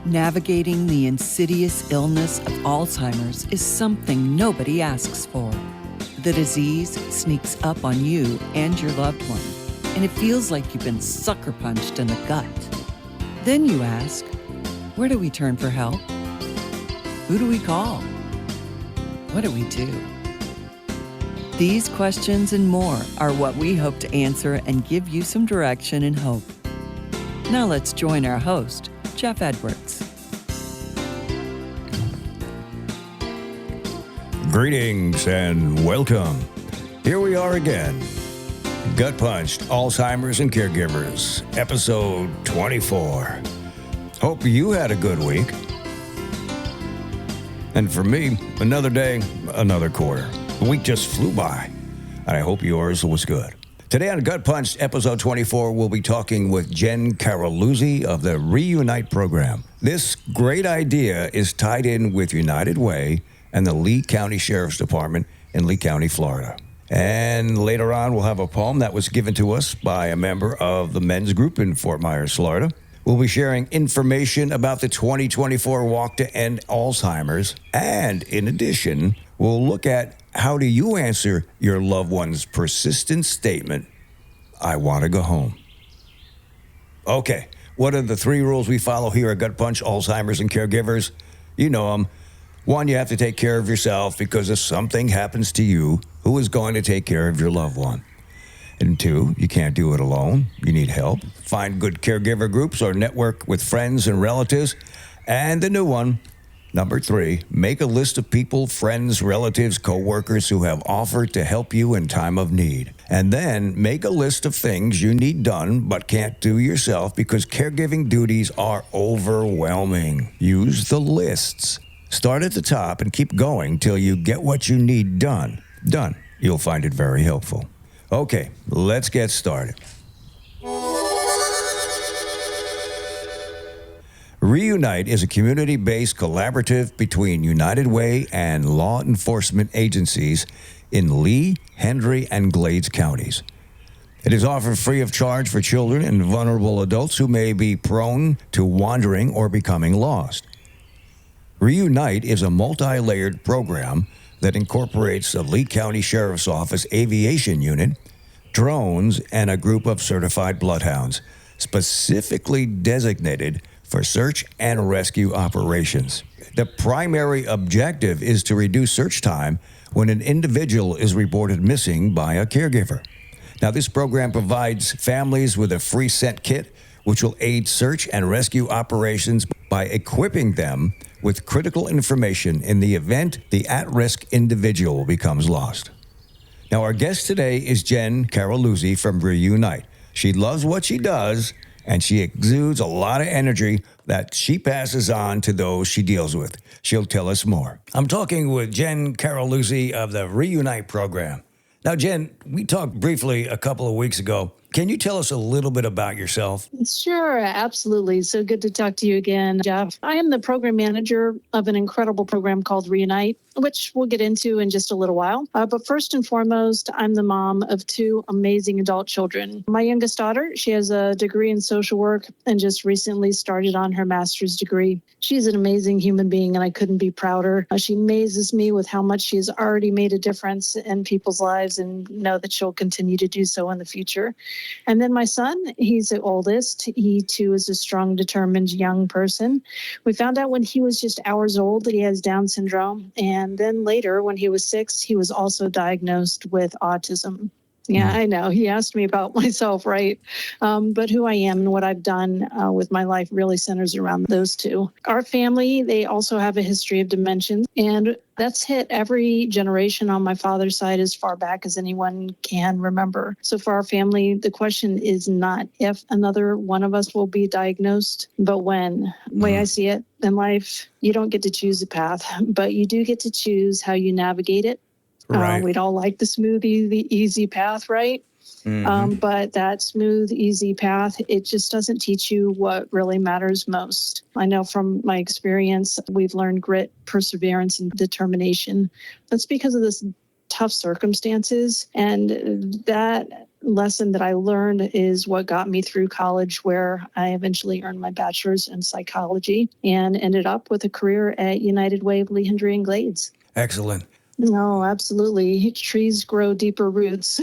Navigating the insidious illness of Alzheimer's is something nobody asks for. The disease sneaks up on you and your loved one, and it feels like you've been sucker punched in the gut. Then you ask, where do we turn for help? Who do we call? What do we do? These questions and more are what we hope to answer and give you some direction and hope. Now let's join our host, Jeff Edwards. Greetings and welcome. Here we are again. GutPunched, Alzheimer's and Caregivers, episode 24. Hope you had a good week. And for me, another day, another quarter. The week just flew by, and I hope yours was good. Today on GutPunched, episode 24, we'll be talking with Jen Caroluzzi of the ReUnite Program. This great idea is tied in with United Way and the Lee County Sheriff's Department in Lee County, Florida. And later on, we'll have a poem that was given to us by a member of the men's group in Fort Myers, Florida. We'll be sharing information about the 2024 Walk to End Alzheimer's. And in addition, we'll look at how do you answer your loved one's persistent statement, I want to go home. Okay, what are the 3 rules we follow here at GutPunched, Alzheimer's and Caregivers? You know them. 1, you have to take care of yourself because if something happens to you, who is going to take care of your loved one? And 2, you can't do it alone. You need help. Find good caregiver groups or network with friends and relatives. And the new one, number 3, make a list of people, friends, relatives, co-workers who have offered to help you in time of need. And then make a list of things you need done but can't do yourself because caregiving duties are overwhelming. Use the lists. Start at the top and keep going till you get what you need done. Done. You'll find it very helpful. Okay, let's get started. ReUnite is a community-based collaborative between United Way and law enforcement agencies in Lee, Hendry, and Glades counties. It is offered free of charge for children and vulnerable adults who may be prone to wandering or becoming lost. ReUnite is a multi-layered program that incorporates the Lee County Sheriff's Office Aviation Unit, drones, and a group of certified bloodhounds, specifically designated for search and rescue operations. The primary objective is to reduce search time when an individual is reported missing by a caregiver. Now, this program provides families with a free scent kit, which will aid search and rescue operations by equipping them with critical information in the event the at-risk individual becomes lost. Now, our guest today is Jen Caroluzzi from ReUnite. She loves what she does, and she exudes a lot of energy that she passes on to those she deals with. She'll tell us more. I'm talking with Jen Caroluzzi of the ReUnite Program. Now, Jen, we talked briefly a couple of weeks ago. Can you tell us a little bit about yourself? Sure, absolutely. So good to talk to you again, Jeff. I am the program manager of an incredible program called ReUnite, which we'll get into in just a little while. But first and foremost, I'm the mom of 2 amazing adult children. My youngest daughter, she has a degree in social work and just recently started on her master's degree. She's an amazing human being, and I couldn't be prouder. She amazes me with how much she has already made a difference in people's lives and know that she'll continue to do so in the future. And then my son, he's the oldest. He, too, is a strong, determined young person. We found out when he was just hours old that he has Down syndrome. And then later, when he was 6, he was also diagnosed with autism. Yeah, I know. He asked me about myself, right? But who I am and what I've done with my life really centers around those 2. Our family, they also have a history of dementia, and that's hit every generation on my father's side as far back as anyone can remember. So for our family, the question is not if another one of us will be diagnosed, but when. The way I see it in life, you don't get to choose a path, but you do get to choose how you navigate it. Right. We'd all like the smooth, easy path, right? But that smooth, easy path, it just doesn't teach you what really matters most. I know from my experience, we've learned grit, perseverance, and determination. That's because of this tough circumstances. And that lesson that I learned is what got me through college, where I eventually earned my bachelor's in psychology and ended up with a career at United Way of Lehendry and Glades. Excellent. No, absolutely. Trees grow deeper roots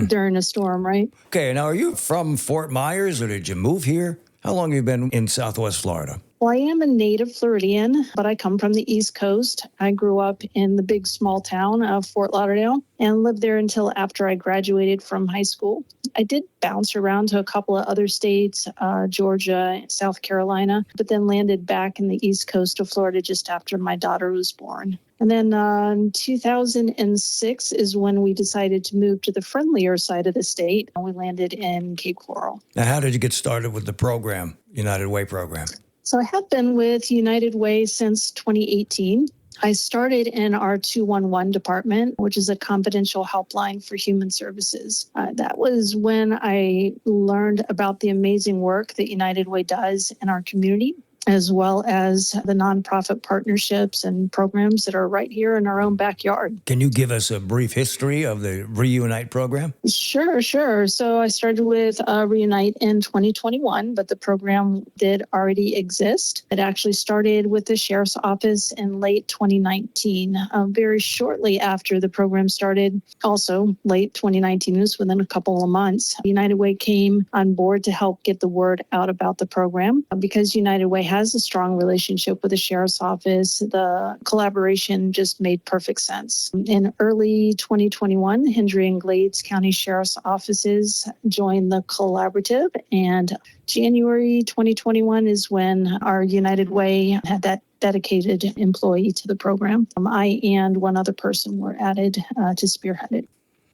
during a storm, right? Okay, now are you from Fort Myers or did you move here? How long have you been in Southwest Florida? Well, I am a native Floridian, but I come from the East Coast. I grew up in the big small town of Fort Lauderdale and lived there until after I graduated from high school. I did bounce around to a couple of other states, Georgia, South Carolina, but then landed back in the East Coast of Florida just after my daughter was born. And then in 2006 is when we decided to move to the friendlier side of the state, and we landed in Cape Coral. Now, how did you get started with the program, United Way program? So I have been with United Way since 2018. I started in our 211 department, which is a confidential helpline for human services. That was when I learned about the amazing work that United Way does in our community, as well as the nonprofit partnerships and programs that are right here in our own backyard. Can you give us a brief history of the ReUnite program? Sure. So I started with ReUnite in 2021, but the program did already exist. It actually started with the Sheriff's Office in late 2019, very shortly after the program started. Also, late 2019, was within a couple of months. United Way came on board to help get the word out about the program. Because United Way has a strong relationship with the Sheriff's Office, the collaboration just made perfect sense. In early 2021, Hendry and Glades County Sheriff's Offices joined the collaborative, and January 2021 is when our United Way had that dedicated employee to the program. I and one other person were added to spearhead it.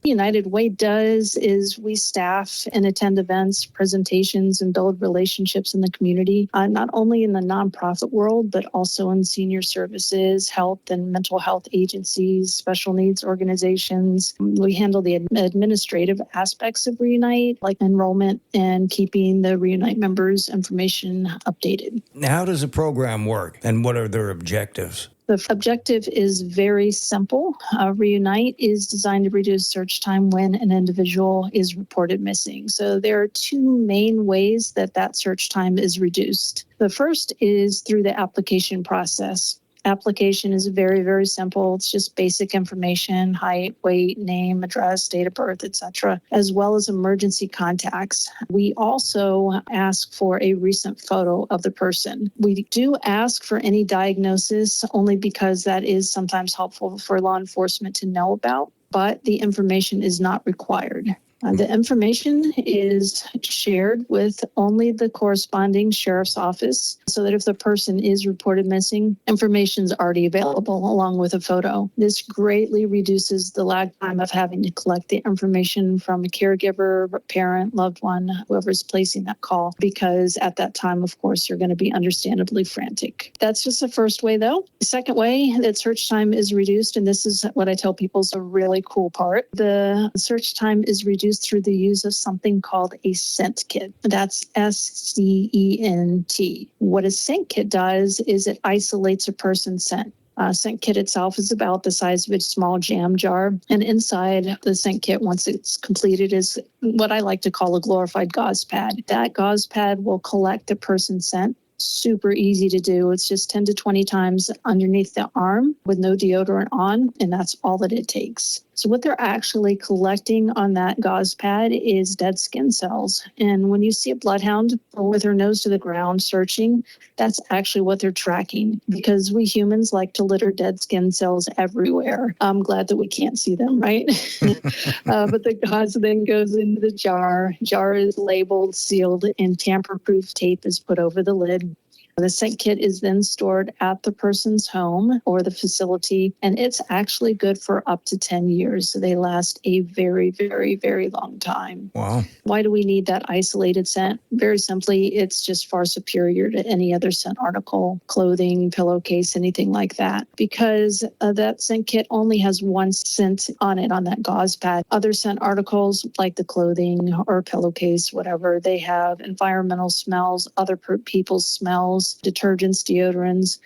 United Way does is we staff and attend events, presentations, and build relationships in the community, not only in the nonprofit world, but also in senior services, health and mental health agencies, special needs organizations. We handle the administrative aspects of ReUnite, like enrollment and keeping the ReUnite members' information updated. How does the program work and what are their objectives? The objective is very simple. ReUnite is designed to reduce search time when an individual is reported missing. So there are two main ways that search time is reduced. The first is through the application process. Application is very, very simple. It's just basic information, height, weight, name, address, date of birth, etc., as well as emergency contacts. We also ask for a recent photo of the person. We do ask for any diagnosis only because that is sometimes helpful for law enforcement to know about, but the information is not required. The information is shared with only the corresponding sheriff's office so that if the person is reported missing, information is already available along with a photo. This greatly reduces the lag time of having to collect the information from a caregiver, parent, loved one, whoever's placing that call, because at that time, of course, you're going to be understandably frantic. That's just the first way, though. The second way that search time is reduced, and this is what I tell people is a really cool part, the search time is reduced through the use of something called a scent kit. That's SCENT. What a scent kit does is it isolates a person's scent. Scent kit itself is about the size of a small jam jar. And inside the scent kit, once it's completed, is what I like to call a glorified gauze pad. That gauze pad will collect the person's scent. Super easy to do. It's just 10 to 20 times underneath the arm with no deodorant on, and that's all that it takes. So what they're actually collecting on that gauze pad is dead skin cells. And when you see a bloodhound with her nose to the ground searching, that's actually what they're tracking, because we humans like to litter dead skin cells everywhere. I'm glad that we can't see them, right? But the gauze then goes into the jar. Jar is labeled, sealed, and tamper-proof tape is put over the lid. The scent kit is then stored at the person's home or the facility, and it's actually good for up to 10 years. So they last a very, very, very long time. Wow. Why do we need that isolated scent? Very simply, it's just far superior to any other scent article, clothing, pillowcase, anything like that, because that scent kit only has one scent on it on that gauze pad. Other scent articles like the clothing or pillowcase, whatever, they have environmental smells, other people's smells, detergents, deodorants.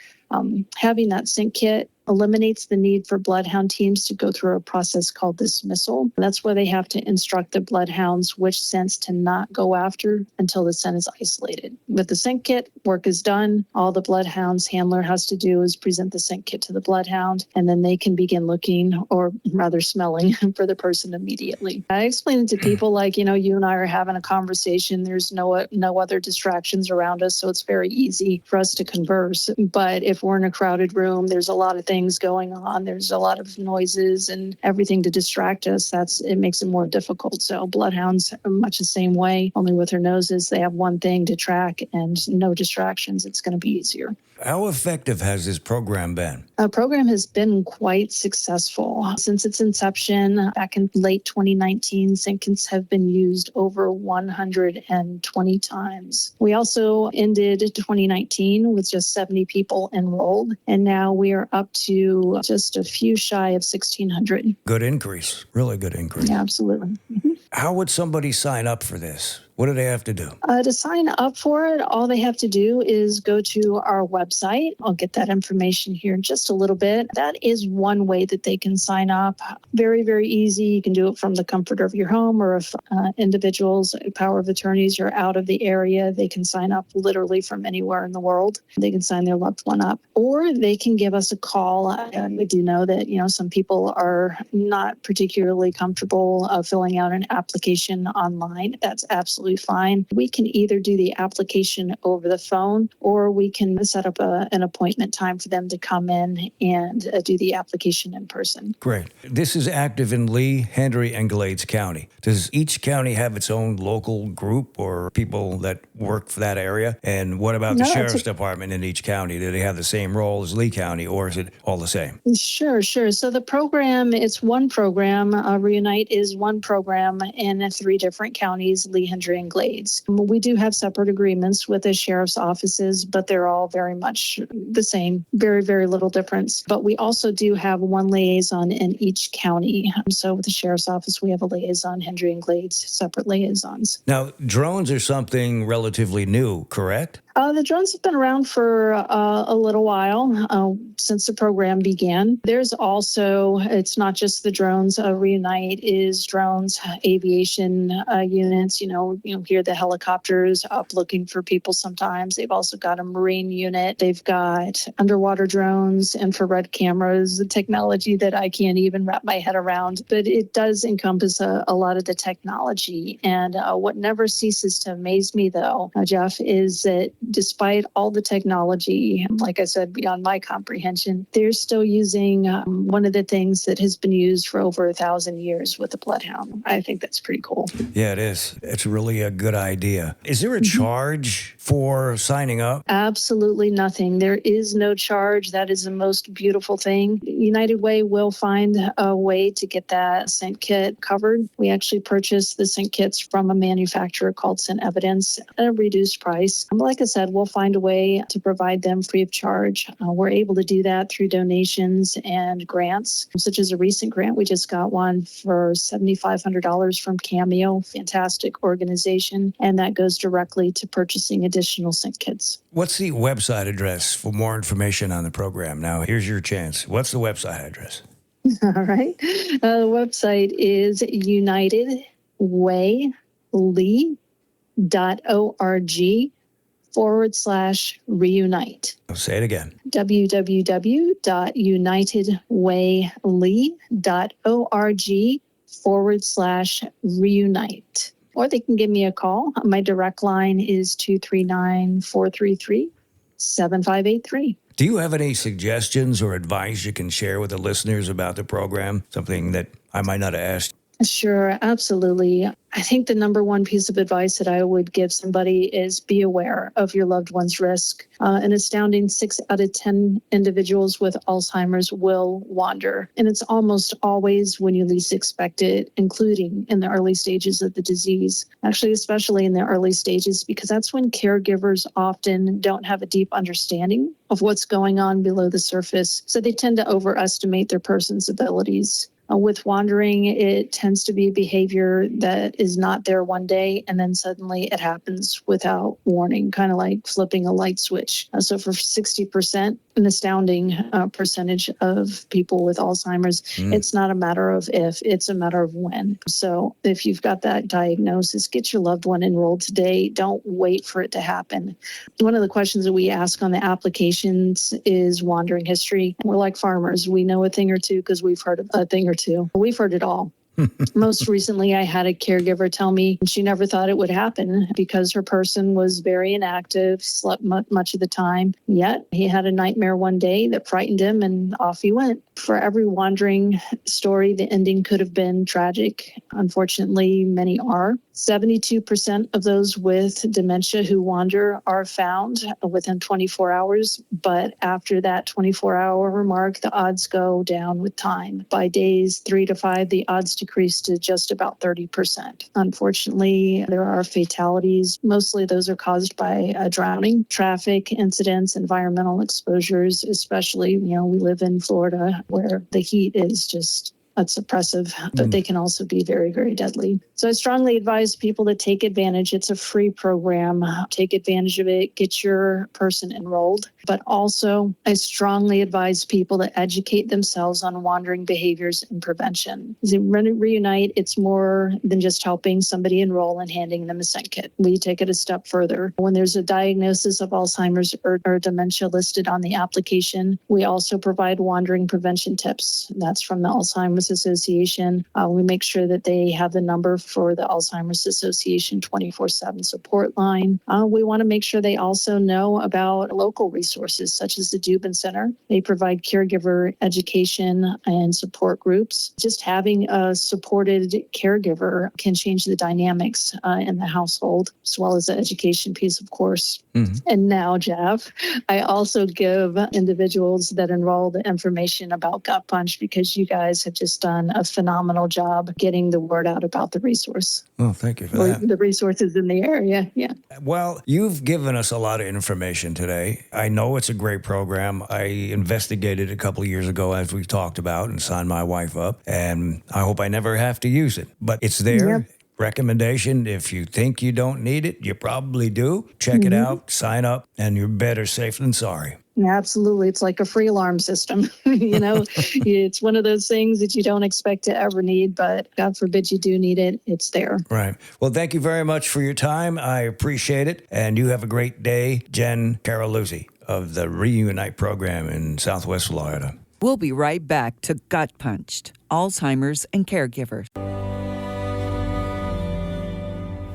Having that scent kit eliminates the need for bloodhound teams to go through a process called dismissal. That's where they have to instruct the bloodhounds which scents to not go after until the scent is isolated. With the scent kit, work is done. All the bloodhound's handler has to do is present the scent kit to the bloodhound, and then they can begin looking, or rather smelling, for the person immediately. I explain it to people like, you and I are having a conversation. There's no other distractions around us, so it's very easy for us to converse. But if we're in a crowded room, there's a lot of things going on. There's a lot of noises and everything to distract us. It makes it more difficult. So bloodhounds are much the same way, only with their noses. They have one thing to track and no distractions. It's going to be easier. How effective has this program been? Our program has been quite successful. Since its inception back in late 2019, scent kits have been used over 120 times. We also ended 2019 with just 70 people enrolled, and now we are up to just a few shy of 1,600. Good increase, really good increase. Yeah, absolutely. Mm-hmm. How would somebody sign up for this? What do they have to do? To sign up for it, all they have to do is go to our website. I'll get that information here in just a little bit. That is one way that they can sign up. Very, very easy. You can do it from the comfort of your home, or if individuals, power of attorneys, are out of the area, they can sign up literally from anywhere in the world. They can sign their loved one up, or they can give us a call. We do know that, some people are not particularly comfortable filling out an application online. That's absolutely fine. We can either do the application over the phone, or we can set up an appointment time for them to come in and do the application in person. Great. This is active in Lee, Hendry, and Glades County. Does each county have its own local group or people that work for that area? And what about the sheriff's department in each county? Do they have the same role as Lee County, or is it all the same? Sure. So the program, it's one program. ReUnite is one program in 3 different counties, Lee, Hendry, and Glades. We do have separate agreements with the sheriff's offices, but they're all very much the same. Very, very little difference. But we also do have one liaison in each county. So with the sheriff's office, we have a liaison, Hendry and Glades, separate liaisons. Now, drones are something relatively new, correct? The drones have been around for a little while, since the program began. There's also, it's not just the drones. ReUnite is drones, aviation units. You hear the helicopters up looking for people sometimes. They've also got a marine unit. They've got underwater drones, infrared cameras, the technology that I can't even wrap my head around. But it does encompass a lot of the technology. And what never ceases to amaze me, though, Jeff, is that despite all the technology, like I said, beyond my comprehension, they're still using one of the things that has been used for over 1,000 years with the bloodhound. I think that's pretty cool. Yeah, it is. It's really a good idea. Is there a charge for signing up? Absolutely nothing. There is no charge. That is the most beautiful thing. United Way will find a way to get that scent kit covered. We actually purchased the scent kits from a manufacturer called Scent Evidence at a reduced price. Like I said, we'll find a way to provide them free of charge. We're able to do that through donations and grants, such as a recent grant. We just got one for $7,500 from Cameo, fantastic organization, and that goes directly to purchasing additional scent kits. What's the website address for more information on the program? Now, here's your chance. What's the website address? All right. The website is unitedwaylee.org/reunite. I'll say it again. www.unitedwaylee.org/reunite. Or they can give me a call. My direct line is 239-433-7583. Do you have any suggestions or advice you can share with the listeners about the program? Something that I might not have asked? Sure, absolutely. I think the number one piece of advice that I would give somebody is be aware of your loved one's risk. An astounding 6 out of 10 individuals with Alzheimer's will wander. And it's almost always when you least expect it, including in the early stages of the disease. Actually, especially in the early stages, because that's when caregivers often don't have a deep understanding of what's going on below the surface. So they tend to overestimate their person's abilities. With wandering, it tends to be behavior that is not there one day, and then suddenly it happens without warning, kind of like flipping a light switch. So for 60% an astounding percentage of people with Alzheimer's. It's not a matter of if, it's a matter of when. So if you've got that diagnosis, get your loved one enrolled today. Don't wait for it to happen. One of the questions that we ask on the applications is wandering history. We're like farmers. We know a thing or two because we've heard a thing or two. We've heard it all. Most recently, I had a caregiver tell me she never thought it would happen because her person was very inactive, slept much of the time. Yet he had a nightmare one day that frightened him and off he went. For every wandering story, the ending could have been tragic. Unfortunately, many are. 72% of those with dementia who wander are found within 24 hours. But after that 24-hour mark, the odds go down with time. By days 3 to 5, the odds decrease to just about 30%. Unfortunately, there are fatalities. Mostly those are caused by drowning, traffic incidents, environmental exposures, especially, we live in Florida where the heat is just it's oppressive, but they can also be very, very deadly. So I strongly advise people to take advantage. It's a free program. Take advantage of it. Get your person enrolled. But also, I strongly advise people to educate themselves on wandering behaviors and prevention. ReUnite, it's more than just helping somebody enroll and handing them a scent kit. We take it a step further. When there's a diagnosis of Alzheimer's or dementia listed on the application, we also provide wandering prevention tips. That's from the Alzheimer's Association. We make sure that they have the number for the Alzheimer's Association 24/7 support line. We want to make sure they also know about local resources such as the Dubin Center. They provide caregiver education and support groups. Just having a supported caregiver can change the dynamics in the household, as well as the education piece, of course. And now, Jeff, I also give individuals that enroll the information about GutPunched because you guys have just done a phenomenal job getting the word out about the resource. Well, thank you for that. The resources in the area, yeah. Well, you've given us a lot of information today. I know it's a great program. I investigated a couple of years ago, as we've talked about, and signed my wife up, and I hope I never have to use it. But it's there. Yep. Recommendation, if you think you don't need it, you probably do. Check it out, sign up, and you're better safe than sorry. Absolutely. It's like a free alarm system. It's one of those things that you don't expect to ever need, but God forbid you do need it. It's there. Right. Well, thank you very much for your time. I appreciate it. And you have a great day. Jen Caroluzzi of the ReUnite Program in Southwest Florida. We'll be right back to GutPunched, Alzheimer's and Caregivers.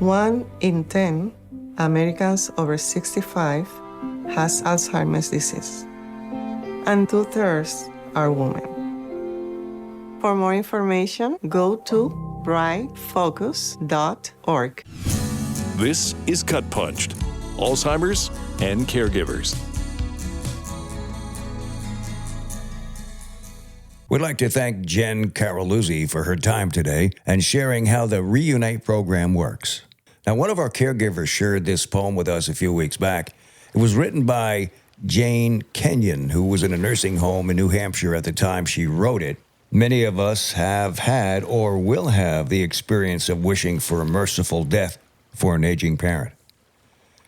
1 in 10 Americans over 65 has Alzheimer's disease, and 2/3 are women. For more information, go to brightfocus.org. This is GutPunched, Alzheimer's and Caregivers. We'd like to thank Jen Caroluzzi for her time today and sharing how the ReUnite program works. Now, one of our caregivers shared this poem with us a few weeks back. It was written by Jane Kenyon, who was in a nursing home in New Hampshire at the time she wrote it. Many of us have had or will have the experience of wishing for a merciful death for an aging parent.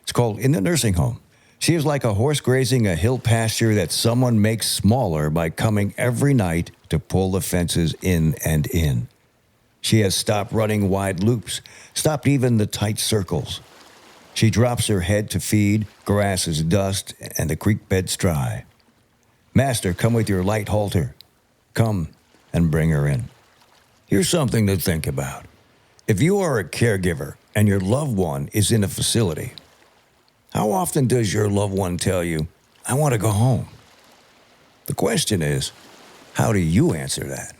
It's called In the Nursing Home. She is like a horse grazing a hill pasture that someone makes smaller by coming every night to pull the fences in and in. She has stopped running wide loops, stopped even the tight circles. She drops her head to feed, grass is dust, and the creek bed's dry. Master, come with your light halter. Come and bring her in. Here's something to think about. If you are a caregiver and your loved one is in a facility, how often does your loved one tell you, I want to go home? The question is, how do you answer that?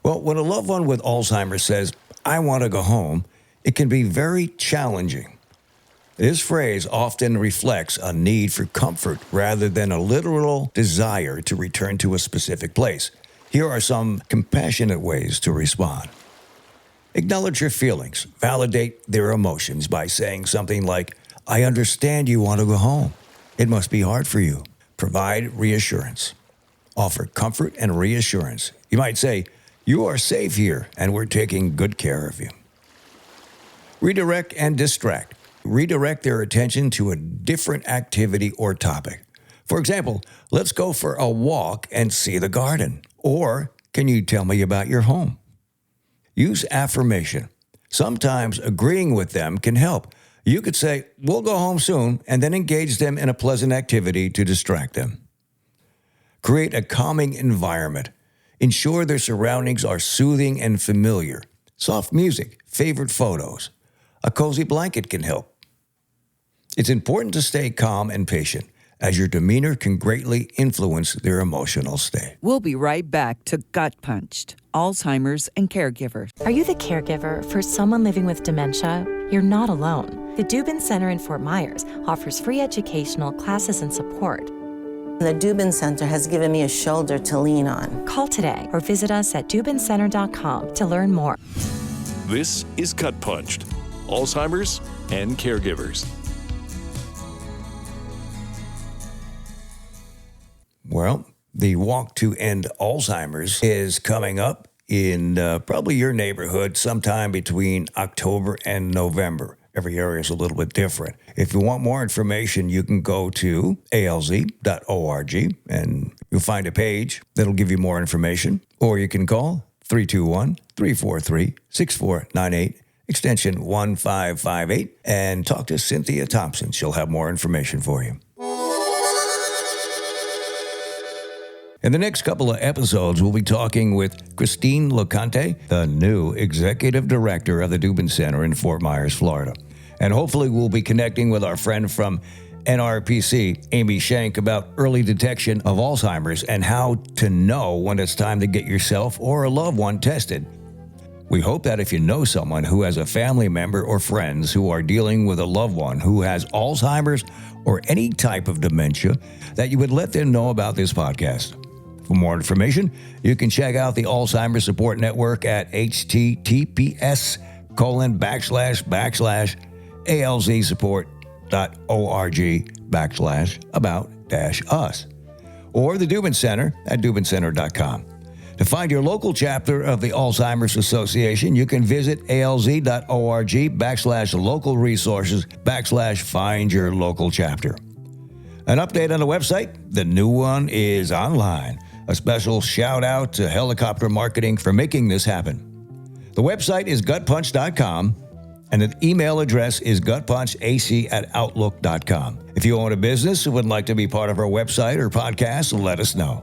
Well, when a loved one with Alzheimer's says, I want to go home, it can be very challenging. This phrase often reflects a need for comfort rather than a literal desire to return to a specific place. Here are some compassionate ways to respond. Acknowledge your feelings. Validate their emotions by saying something like, I understand you want to go home. It must be hard for you. Provide reassurance. Offer comfort and reassurance. You might say, you are safe here, and we're taking good care of you. Redirect and distract. Redirect their attention to a different activity or topic. For example, let's go for a walk and see the garden. Or can you tell me about your home? Use affirmation. Sometimes agreeing with them can help. You could say, we'll go home soon, and then engage them in a pleasant activity to distract them. Create a calming environment. Ensure their surroundings are soothing and familiar. Soft music, favorite photos. A cozy blanket can help. It's important to stay calm and patient, as your demeanor can greatly influence their emotional state. We'll be right back to GutPunched, Alzheimer's and Caregivers. Are you the caregiver for someone living with dementia? You're not alone. The Dubin Center in Fort Myers offers free educational classes and support. The Dubin Center has given me a shoulder to lean on. Call today or visit us at dubincenter.com to learn more. This is GutPunched, Alzheimer's and Caregivers. Well, the walk to end Alzheimer's is coming up in probably your neighborhood sometime between October and November. Every area is a little bit different. If you want more information, you can go to alz.org and you'll find a page that'll give you more information. Or you can call 321-343-6498, extension 1558, and talk to Cynthia Thompson. She'll have more information for you. In the next couple of episodes, we'll be talking with Christine LeConte, the new executive director of the Dubin Center in Fort Myers, Florida. And hopefully we'll be connecting with our friend from NRPC, Amy Shank, about early detection of Alzheimer's and how to know when it's time to get yourself or a loved one tested. We hope that if you know someone who has a family member or friends who are dealing with a loved one who has Alzheimer's or any type of dementia, that you would let them know about this podcast. For more information, you can check out the Alzheimer's Support Network at https://alzsupport.org/about-us, or the Dubin Center at dubincenter.com. To find your local chapter of the Alzheimer's Association, you can visit alz.org/local resources/find your local chapter. An update on the website, the new one is online. A special shout out to Helicopter Marketing for making this happen. The website is gutpunched.com and the email address is gutpunchac@outlook.com. If you own a business and would like to be part of our website or podcast, let us know.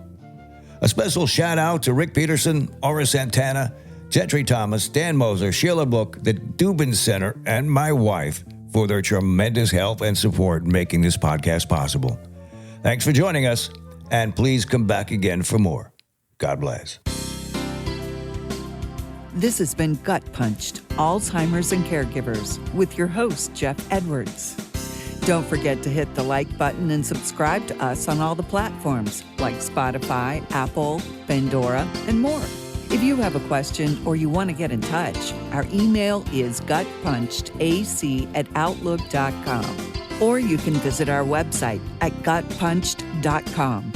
A special shout out to Rick Peterson, Aura Santana, Gentry Thomas, Dan Moser, Sheila Book, the Dubin Center, and my wife for their tremendous help and support in making this podcast possible. Thanks for joining us, and please come back again for more. God bless. This has been GutPunched, Alzheimer's and Caregivers, with your host, Jeff Edwards. Don't forget to hit the like button and subscribe to us on all the platforms like Spotify, Apple, Pandora, and more. If you have a question or you want to get in touch, our email is gutpunchedac@outlook.com. Or you can visit our website at gutpunched.com.